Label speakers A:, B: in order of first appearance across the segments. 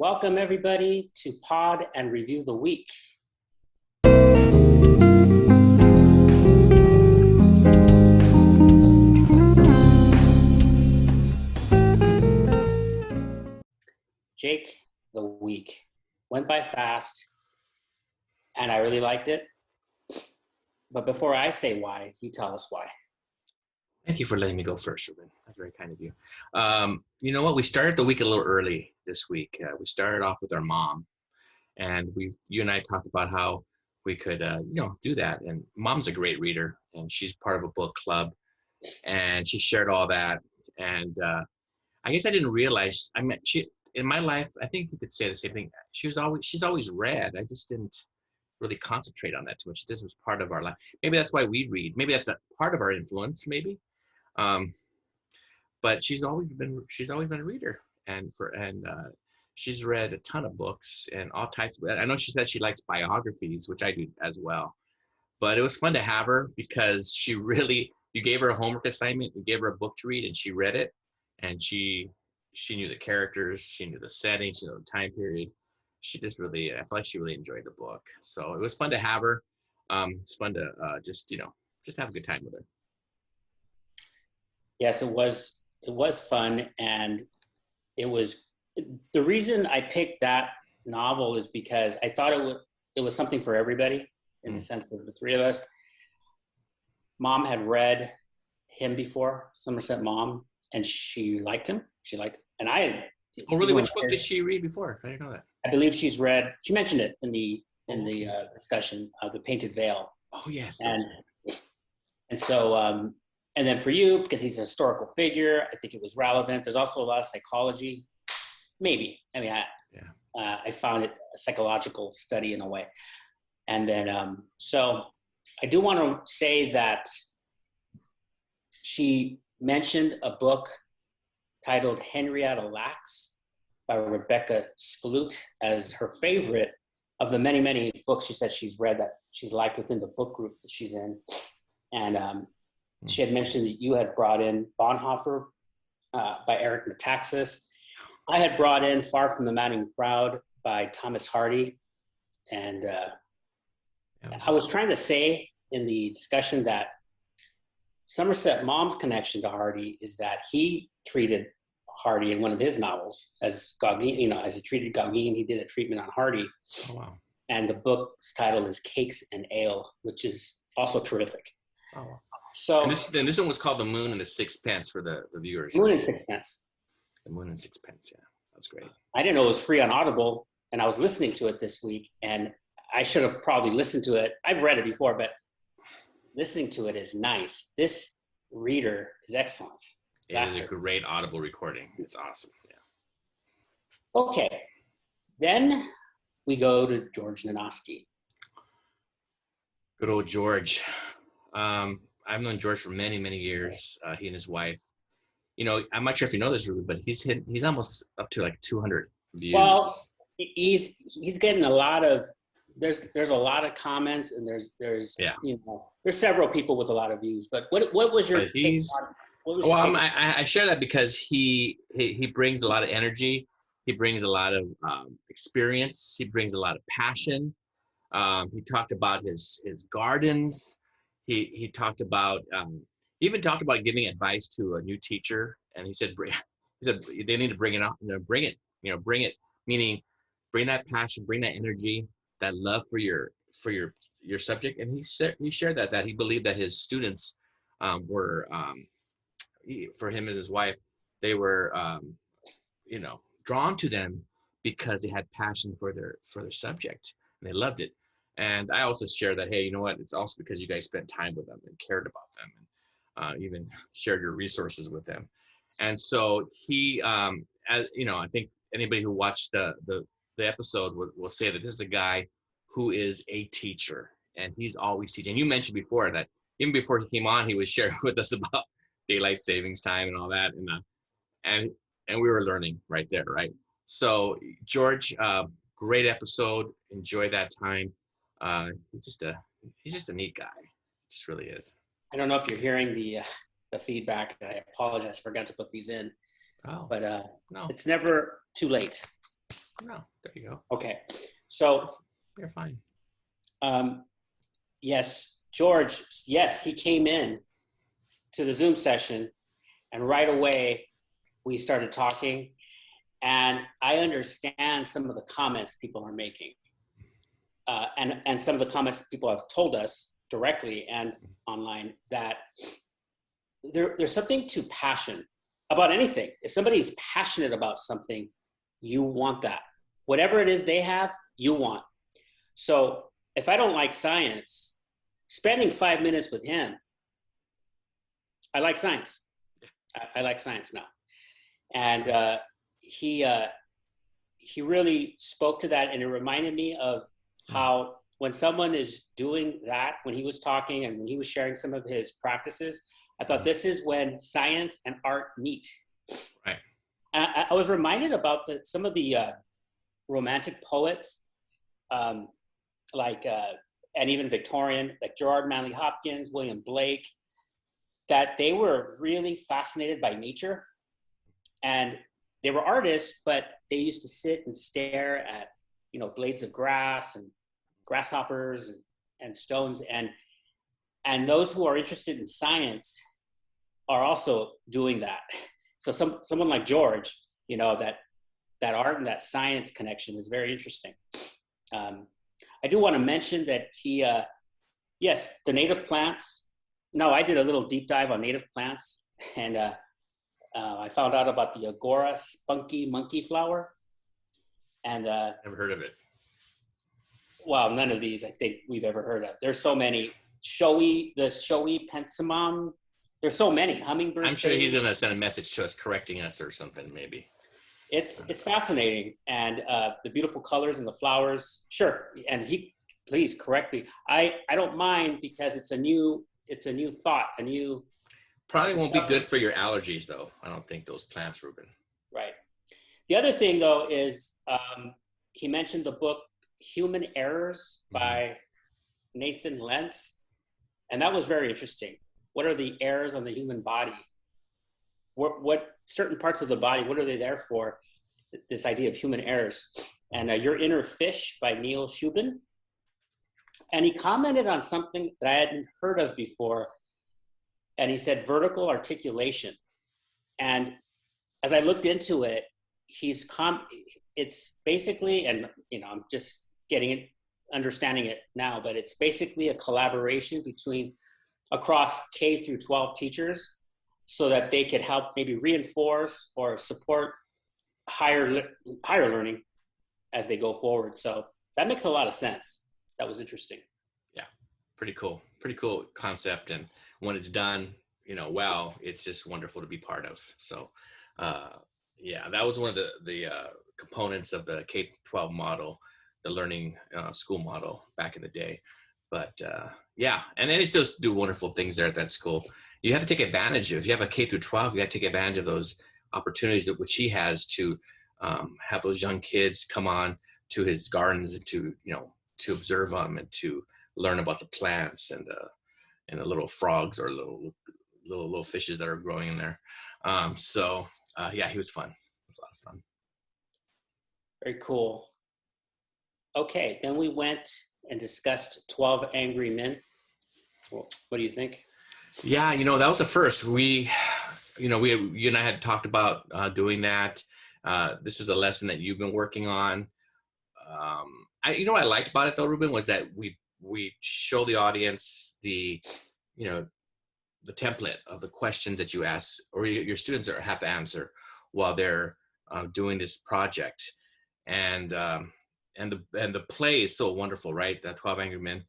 A: Welcome everybody to Pod and Review the Week. Jake, the week went by fast and I really liked it. But before I say why, you tell us why.
B: Thank you for letting me go first, Ruben. That's very kind of you. You know what? We started the week a little early this week. We started off with our mom, and you and I talked about how we could, do that. And Mom's a great reader, and she's part of a book club, and she shared all that. And I guess I didn't realize. I mean, in my life, I think you could say the same thing. She's always read. I just didn't really concentrate on that too much. This was part of our life. Maybe that's why we read. Maybe that's a part of our influence. Maybe. But she's always been a reader, and she's read a ton of books and all types of. I know she said she likes biographies, which I do as well. But it was fun to have her because you gave her a homework assignment, you gave her a book to read, and she read it, and she knew the characters, she knew the setting, she knew the time period. I feel like she really enjoyed the book. So it was fun to have her. It's fun to just have a good time with her.
A: Yes, it was fun, and it was the reason I picked that novel is because I thought it was something for everybody in the sense of the three of us. Mom had read him before, Somerset Maugham, and she liked him. And I had.
B: Oh, really? Which book did she read before? I didn't know that.
A: I believe she mentioned it in the discussion of The Painted Veil.
B: Oh, yes.
A: And so, and then for you, because he's a historical figure, I think it was relevant. There's also a lot of psychology. Maybe. I mean, I found it a psychological study in a way. And then, so I do want to say that she mentioned a book titled Henrietta Lacks by Rebecca Skloot as her favorite of the many, many books she said she's read that she's liked within the book group that she's in. And she had mentioned that you had brought in Bonhoeffer by Eric Metaxas. I had brought in Far from the Madding Crowd by Thomas Hardy. And I was trying to say in the discussion that Somerset Maugham's connection to Hardy is that he treated Hardy in one of his novels as Gauguin, as he treated Gauguin, he did a treatment on Hardy.
B: Oh, wow.
A: And the book's title is Cakes and Ale, which is also terrific.
B: Oh, wow.
A: So
B: and this one was called The Moon and the Sixpence for the viewers.
A: Moon and Sixpence.
B: The Moon and Sixpence, yeah. That's great.
A: I didn't know it was free on Audible, and I was listening to it this week, and I should have probably listened to it. I've read it before, but listening to it is nice. This reader is excellent.
B: It is a great Audible recording. It's awesome. Yeah.
A: Okay. Then we go to George Nanoski.
B: Good old George. I've known George for many, many years. He and his wife. I'm not sure if you know this, Ruben, but he's almost up to like 200 views. Well,
A: he's getting a lot of. There's a lot of comments, and there's there's several people with a lot of views. But what was your take on?
B: I share that because he brings a lot of energy. He brings a lot of experience. He brings a lot of passion. He talked about his gardens. He talked about even talked about giving advice to a new teacher, and he said they need to bring it up, bring it, meaning bring that passion, bring that energy, that love for your subject. And he shared that he believed that his students were for him and his wife, they were drawn to them because they had passion for their subject and they loved it. And I also share that, hey, you know what? It's also because you guys spent time with them and cared about them and even shared your resources with them. And so he, I think anybody who watched the episode will say that this is a guy who is a teacher and he's always teaching. You mentioned before that even before he came on, he was sharing with us about daylight savings time and all that. And we were learning right there, right? So George, great episode. Enjoy that time. He's just a neat guy. Just really is.
A: I don't know if you're hearing the feedback. I apologize. I forgot to put these in.
B: Oh,
A: but
B: no.
A: It's never too late.
B: No, there you go.
A: Okay. So,
B: You're fine.
A: yes, George, yes, he came in to the Zoom session, and right away we started talking. And I understand some of the comments people are making, and some of the comments people have told us directly and online that there's something to passion about anything. If somebody's passionate about something, you want that. Whatever it is they have, you want. So if I don't like science, spending 5 minutes with him, I like science. I like science now. And he really spoke to that, and it reminded me of how when someone is doing that, when he was talking and when he was sharing some of his practices, I thought this is when science and art meet.
B: Right.
A: And I was reminded about some of the romantic poets, like and even Victorian, like Gerard Manley Hopkins, William Blake, that they were really fascinated by nature. And they were artists, but they used to sit and stare at, blades of grass and grasshoppers and stones. And those who are interested in science are also doing that. So someone like George, that art and that science connection is very interesting. I do want to mention that yes, the native plants. No, I did a little deep dive on native plants, and I found out about the Agora spunky monkey flower. And
B: Never heard of it.
A: well, none of these I think we've ever heard of. There's so many. The showy pensimum. There's so many hummingbirds.
B: I'm sure he's gonna send a message to us correcting us or something, maybe.
A: It's fascinating, and the beautiful colors and the flowers. Sure, and please correct me. I don't mind, because it's a new thought, a new.
B: Probably won't be good for your allergies, though. I don't think those plants, Ruben.
A: Right. The other thing, though, is he mentioned the book Human Errors by Nathan Lentz, and that was very interesting. What are the errors on the human body? What certain parts of the body, what are they there for? This idea of human errors. And Your Inner Fish by Neil Shubin. And he commented on something that I hadn't heard of before. And he said vertical articulation. And as I looked into it, it's basically, and I'm just understanding it now, but it's basically a collaboration across K through 12 teachers, so that they could help maybe reinforce or support higher learning as they go forward. So that makes a lot of sense. That was interesting.
B: Yeah, pretty cool concept. And when it's done, well, it's just wonderful to be part of. So, yeah, that was one of the components of the K-12 model, the learning school model back in the day. But yeah, and they still do wonderful things there at that school. You have to take advantage of. If you have a K through 12, you got to take advantage of those opportunities which he has to have those young kids come on to his gardens and to observe them and to learn about the plants and the little frogs or little fishes that are growing in there. So yeah, he was fun. It was a lot of fun.
A: Very cool. Okay, then we went and discussed 12 Angry Men. Well, what do you think?
B: Yeah, that was the first. You and I had talked about doing that. This was a lesson that you've been working on. What I liked about it, though, Ruben, was that we show the audience the template of the questions that you ask, or your students have to answer while they're doing this project, and the play is so wonderful, right? That 12 Angry Men,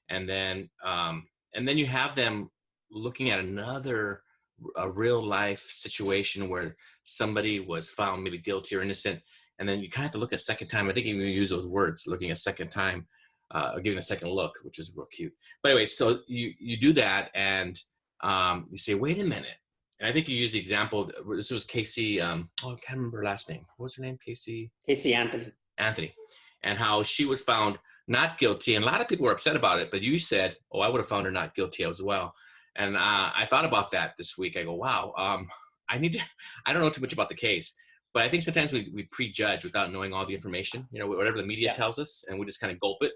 B: and then you have them looking at a real life situation where somebody was found maybe guilty or innocent, and then you kind of have to look a second time. I think you use those words, looking a second time, or giving a second look, which is real cute. But anyway, so you do that, and you say, wait a minute. And I think you used the example. This was Casey. I can't remember her last name. What was her name? Casey
A: Anthony.
B: And how she was found not guilty. And a lot of people were upset about it, but you said, oh, I would have found her not guilty as well. And I thought about that this week. I go, wow, I don't know too much about the case, But I think sometimes we prejudge without knowing all the information, you know, whatever the media
A: Yeah.
B: tells us, and we just kind of gulp it.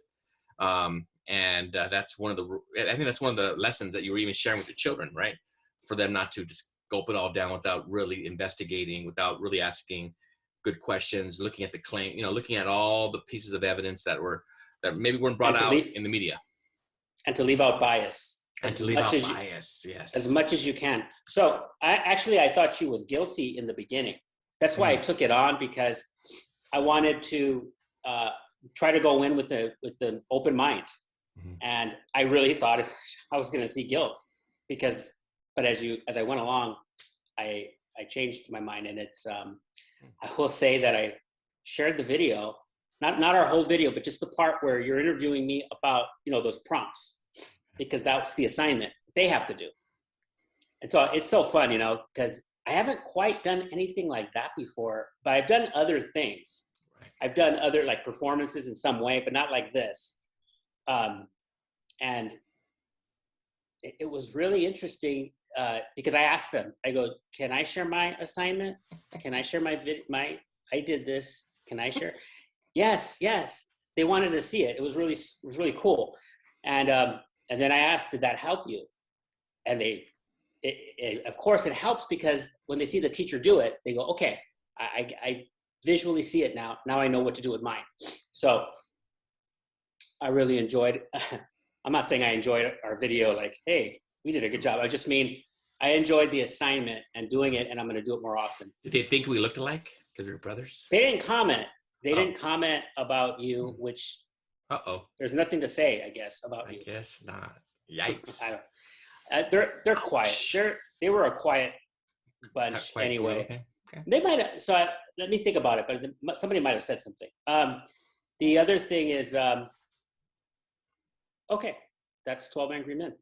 B: That's one of the, I think that's one of the lessons that you were even sharing with your children, right? For them not to just gulp it all down without really investigating, without really asking good questions, looking at the claim, you know, looking at all the pieces of evidence that maybe weren't brought out in the media.
A: And to leave out bias.
B: And to leave out bias, yes.
A: As much as you can. So I thought she was guilty in the beginning. That's why I took it on, because I wanted to try to go in with an open mind. Mm-hmm. And I really thought I was going to see guilt, but as I went along, I changed my mind. And it's, I will say that I shared the video, not our whole video, but just the part where you're interviewing me about, you know, those prompts, because that's the assignment they have to do. And so it's so fun, you know, because I haven't quite done anything like that before, but I've done other things. Right. I've done other like performances in some way, but not like this. And it was really interesting because I asked them, I go, can I share my assignment? Can I share I did this. Can I share? Yes. They wanted to see it. It was really cool. And then I asked, did that help you? And of course it helps, because when they see the teacher do it, they go, okay, I visually see it now. Now I know what to do with mine. So I really enjoyed, I'm not saying I enjoyed our video like, hey, we did a good job. I just mean I enjoyed the assignment and doing it, and I'm going to do it more often.
B: Did they think we looked alike because we were brothers?
A: They didn't comment. They didn't comment about you, which there's nothing to say, I guess, about you.
B: I guess not. Yikes.
A: They're quiet. They were a quiet bunch anyway. Okay. They might have. So let me think about it. But somebody might have said something. The other thing is, okay, that's 12 Angry Men.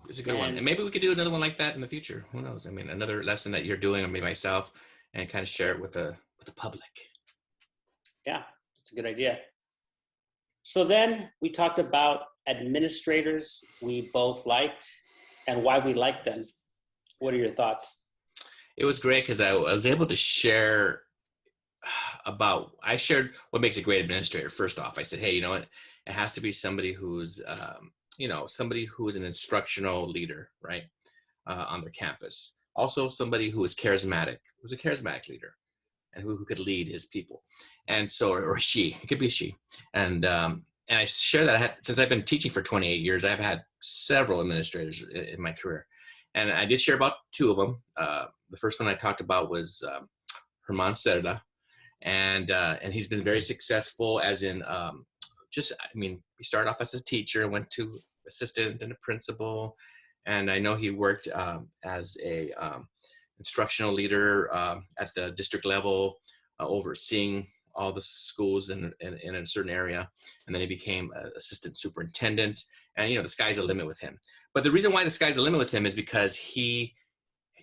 B: It's a good one. And maybe we could do another one like that in the future. Who knows? I mean, another lesson that you're doing, or maybe myself, and kind of share it with the public.
A: Yeah, it's a good idea. So then we talked about administrators we both liked and why we liked them. What are your thoughts?
B: It was great because I was able to share I shared what makes a great administrator. First off, I said, hey, you know what? It has to be somebody who's, somebody who is an instructional leader, right, on their campus. Also, somebody who is charismatic, who's a charismatic leader, and who could lead his people. And so, or she, it could be she. And I share that since I've been teaching for 28 years, I've had several administrators in my career. And I did share about two of them. The first one I talked about was Germán Cerda. And he's been very successful, as in, he started off as a teacher, went to assistant and a principal. And I know he worked as a instructional leader at the district level, overseeing all the schools in a certain area. And then he became assistant superintendent. And, you know, the sky's the limit with him. But the reason why the sky's the limit with him is because he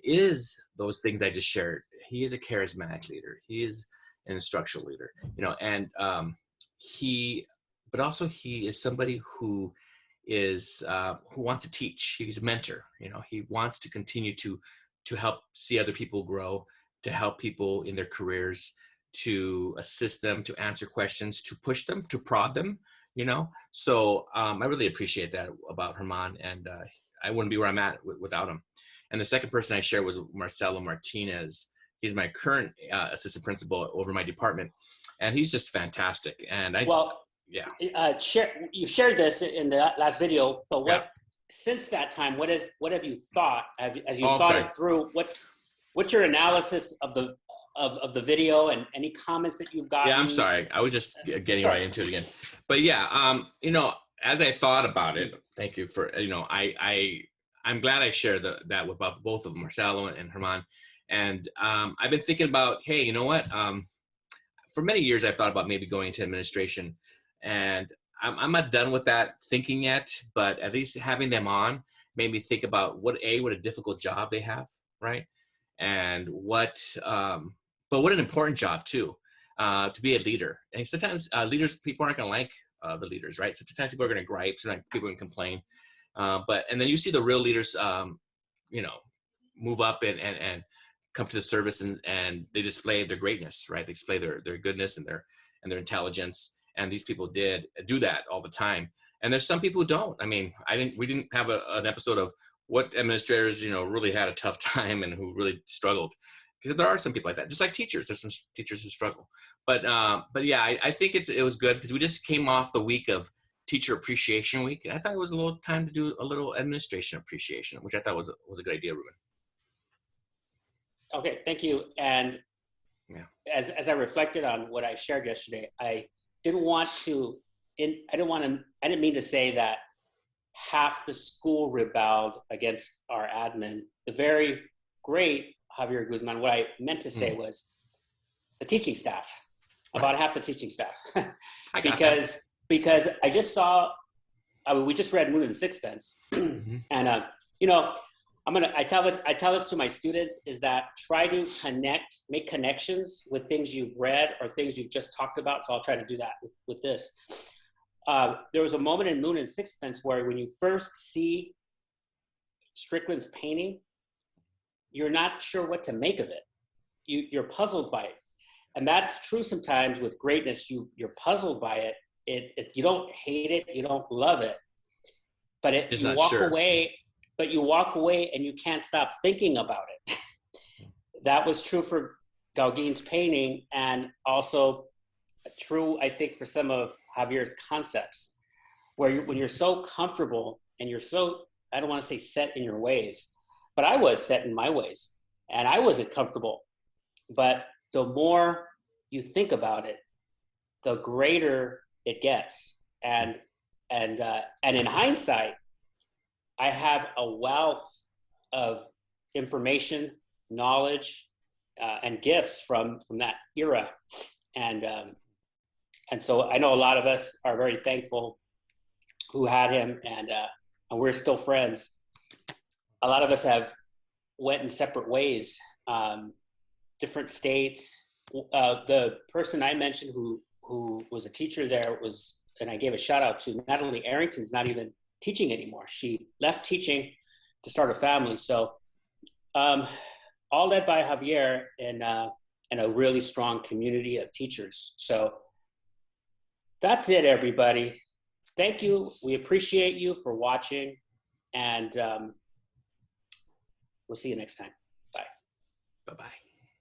B: is those things I just shared. He is a charismatic leader. He is an instructional leader, you know, and but also he is somebody who is who wants to teach. He's a mentor. You know, he wants to continue to help see other people grow, to help people in their careers, to assist them, to answer questions, to push them, to prod them, you know. So I really appreciate that about Germán, and I wouldn't be where I'm at without him. And the second person I shared was Marcelo Martinez. He's my current assistant principal over my department, and he's just fantastic. And you shared this in the last video, but since that time, what have you thought as you thought it through? What's your analysis of the video, and any comments that you've gotten? Yeah, I'm sorry. I was just getting right into it again. But yeah, you know, as I thought about it, thank you for, you know, I'm glad I shared that with both of them, Marcelo and Germán. And I've been thinking about, hey, you know what? For many years, I've thought about maybe going into administration, and I'm not done with that thinking yet. But at least having them on made me think about what a difficult job they have, right? And what an important job too, to be a leader. And sometimes people aren't going to like the leaders, right? Sometimes people are going to gripe, sometimes people are going to complain. And then you see the real leaders, you know, move up and come to the service and they display their greatness, right? They display their goodness and their intelligence. And these people did do that all the time. And there's some people who don't. I mean, we didn't have an episode of what administrators, really had a tough time and who really struggled. Because there are some people like that, just like teachers. There's some teachers who struggle. But yeah, I think it was good because we just came off the week of Teacher Appreciation Week. And I thought it was a little time to do a little administration appreciation, which I thought was a good idea, Ruben.
A: Okay, thank you. And
B: yeah,
A: as I reflected on what I shared yesterday, I didn't mean to say that half the school rebelled against our admin. The very great Javier Guzman, what I meant to say was the teaching staff, about half the teaching staff. because I just saw, we just read Moon and Sixpence, and I tell this to my students, is that try to make connections with things you've read or things you've just talked about. So I'll try to do that with this. There was a moment in Moon and Sixpence where when you first see Strickland's painting, you're not sure what to make of it. You're puzzled by it. And that's true sometimes with greatness. You're puzzled by it. You don't hate it. You don't love it. But you walk away and you can't stop thinking about it. That was true for Gauguin's painting, and also true, I think, for some of Javier's concepts, where when you're so comfortable and you're so, I don't want to say set in your ways, but I was set in my ways and I wasn't comfortable. But the more you think about it, the greater it gets. And in hindsight, I have a wealth of information, knowledge, and gifts from that era. And so I know a lot of us are very thankful who had him, and we're still friends. A lot of us have went in separate ways, different states. The person I mentioned who was a teacher there and I gave a shout out to, Natalie Arrington's not even teaching anymore. She left teaching to start a family. So all led by Javier and a really strong community of teachers. So that's it, everybody. Thank you. We appreciate you for watching, and we'll see you next time. Bye.
B: Bye-bye.